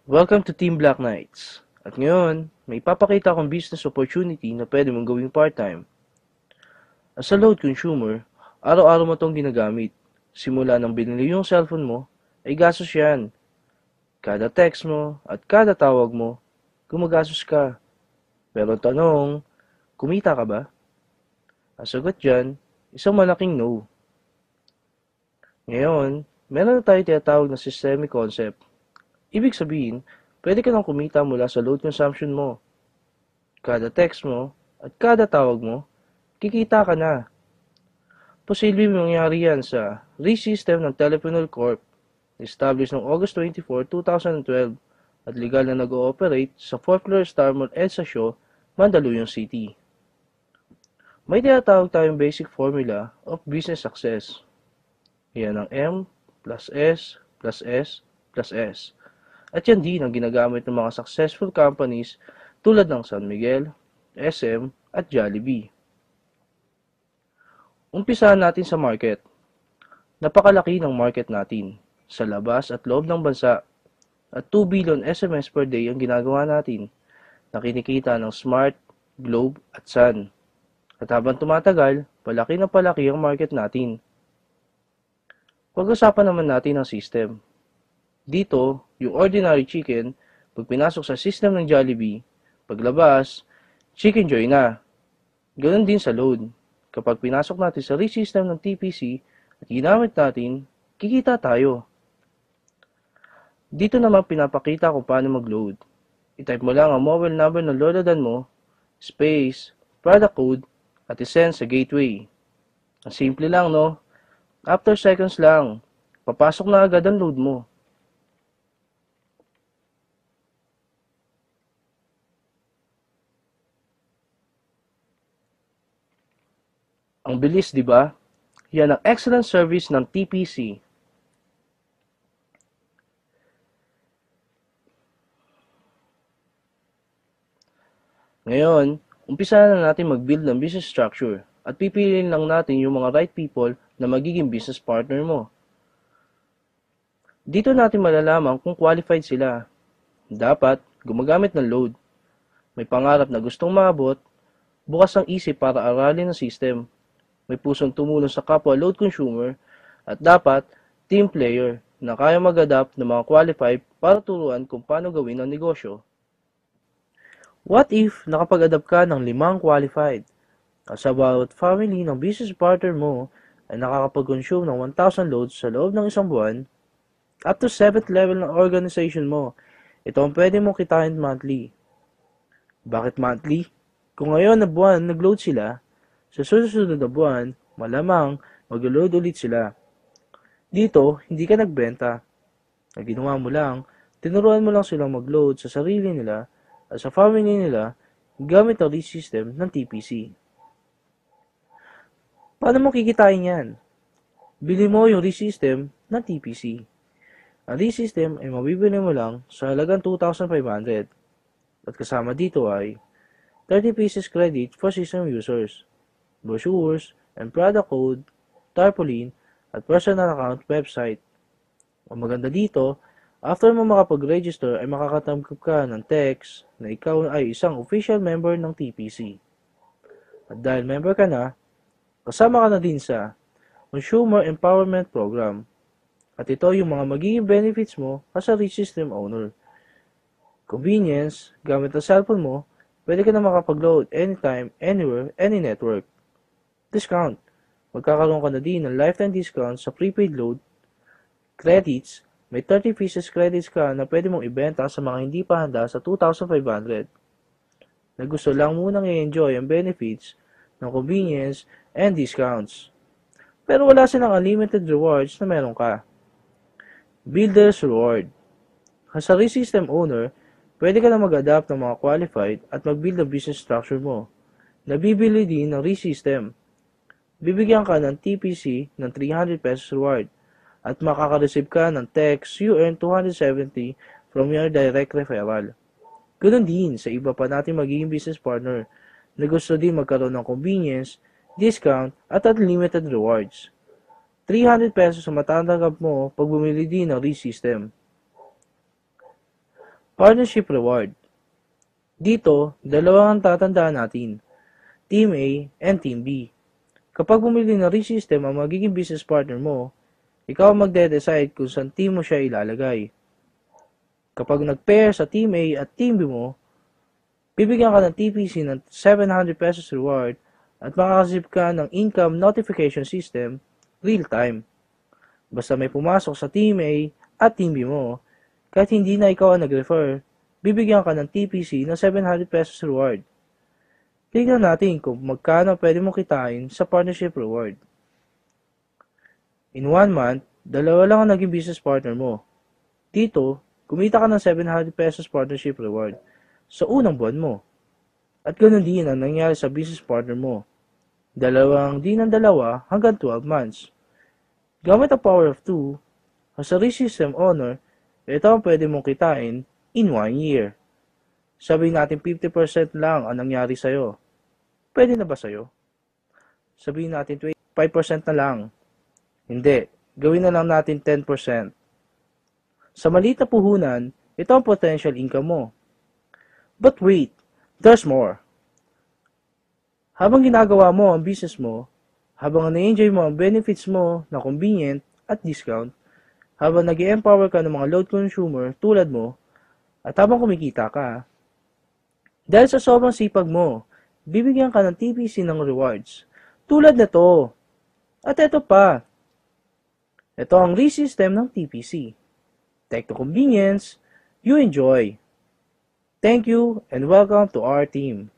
Welcome to Team Black Knights. At ngayon, may papakita akong business opportunity na pwede mong gawing part-time. As a load consumer, araw-araw mo itong ginagamit. Simula nang binili yung cellphone mo, ay gastos yan. Kada text mo at kada tawag mo, gumagastos ka. Pero tanong, kumita ka ba? Ang sagot dyan, isang malaking no. Ngayon, meron na tayo tinatawag na systemic concept. Ibig sabihin, pwede ka nang kumita mula sa load consumption mo. Kada text mo at kada tawag mo, kikita ka na. Posibleng mangyari yan sa RE-System ng Teleponol Corp, established noong August 24, 2012 at legal na nag-ooperate sa 4th floor Star Mall EDSA Shaw, Mandaluyong City. May tinatawag tayong basic formula of business success. Yan ang M plus S plus S plus S. At yan din ang ginagamit ng mga successful companies tulad ng San Miguel, SM at Jollibee. Umpisahan natin sa market. Napakalaki ng market natin sa labas at loob ng bansa at 2 billion SMS per day ang ginagawa natin na kinikita ng Smart, Globe at Sun. At habang tumatagal, palaki na palaki ang market natin. Pag-usapan naman natin ang system. Dito, yung ordinary chicken, pag pinasok sa system ng Jollibee, paglabas, Chicken Joy na. Ganon din sa load. Kapag pinasok natin sa re-system ng TPC at ginamit natin, kikita tayo. Dito naman pinapakita kung paano mag-load. I-type mo lang ang mobile number ng loadan mo, space, product code, at isend sa gateway. Ang simple lang, no? After seconds lang, papasok na agad ang load mo. Ang bilis, di ba? Yan ang excellent service ng TPC. Ngayon, umpisa na natin mag-build ng business structure at pipiliin lang natin yung mga right people na magiging business partner mo. Dito natin malalaman kung qualified sila. Dapat gumagamit ng load. May pangarap na gustong maabot, bukas ang isip para aralin ang system. May pusong tumulong sa kapwa load consumer, at dapat team player na kaya mag-adapt ng mga qualified para turuan kung paano gawin ang negosyo. What if nakapag-adapt ka ng 5 qualified? As about family ng business partner mo ay nakakapag-consume ng 1,000 loads sa loob ng isang buwan, up to 7th level ng organization mo, ito ang pwede mong kitain monthly. Bakit monthly? Kung ngayon na buwan nag-load sila, sa susunod na buwan, malamang mag-load ulit sila. Dito, hindi ka nagbenta. Ang ginawa mo lang, tinuruan mo lang silang mag-load sa sarili nila at sa family nila gamit ang lead system ng TPC. Paano mo kikitain yan? Bili mo yung lead system ng TPC. Ang lead system ay mabibili mo lang sa halagang 2,500 at kasama dito ay 30 pieces credit for system users, brochures, and product code, tarpaulin, at personal account website. Ang maganda dito, after mo makapag-register ay makakatanggap ka ng text na ikaw ay isang official member ng TPC. At dahil member ka na, kasama ka na din sa Consumer Empowerment Program. At ito yung mga magiging benefits mo as a rich system owner. Convenience, gamit ang cellphone mo, pwede ka na makapag-load anytime, anywhere, any network. Discount. Magkakaroon ka na din ng lifetime discount sa prepaid load. Credits. May 30 pieces credits ka na pwede mong ibenta sa mga hindi pa handa sa 2,500. Na gusto lang munang i-enjoy ang benefits ng convenience and discounts. Pero wala silang unlimited rewards na meron ka. Builder's Reward. As a system owner, pwede ka na mag-adapt ng mga qualified at mag-build ang business structure mo. Nabibili din ng re-system. Bibigyan ka ng TPC ng 300 pesos reward at makaka-receive ka ng text you earn 270 from your direct referral. Ganoon din sa iba pa natin magiging business partner na gusto din magkaroon ng convenience, discount at unlimited rewards. 300 pesos ang matatanggap mo pag bumili din ng re-system. Partnership Reward. Dito, dalawang ang tatandaan natin, Team A and Team B. Kapag bumili ng RE-System ang magiging business partner mo, ikaw ang magde-decide kung saan team mo siya ilalagay. Kapag nag-pair sa Team A at Team B mo, bibigyan ka ng TPC ng 700 pesos reward at makakasip ka ng income notification system real-time. Basta may pumasok sa Team A at Team B mo, kahit hindi na ikaw ang nag-refer, bibigyan ka ng TPC ng 700 pesos reward. Tignan natin kung magkano pwede mong kitain sa partnership reward. In 1 month, dalawa lang ang naging business partner mo. Dito, kumita ka ng 700 pesos partnership reward sa unang buwan mo. At ganoon din ang nangyari sa business partner mo. Dalawang din ng dalawa hanggang 12 months. Gamit ang power of 2, as a RE-System owner, ito ang pwede mong kitain in 1 year. Sabihin natin 50% lang ang nangyari sa'yo. Pwede na ba sa'yo? Sabihin natin 25% na lang. Hindi, gawin na lang natin 10%. Sa maliit na puhunan, ito ang potential income mo. But wait, there's more. Habang ginagawa mo ang business mo, habang na-enjoy mo ang benefits mo na convenient at discount, habang nag-empower ka ng mga load consumer tulad mo, at habang kumikita ka, dahil sa sobrang sipag mo, bibigyan ka ng TPC ng rewards. Tulad na to. At ito pa. Ito ang RE-System ng TPC. Tech to convenience, you enjoy. Thank you and welcome to our team.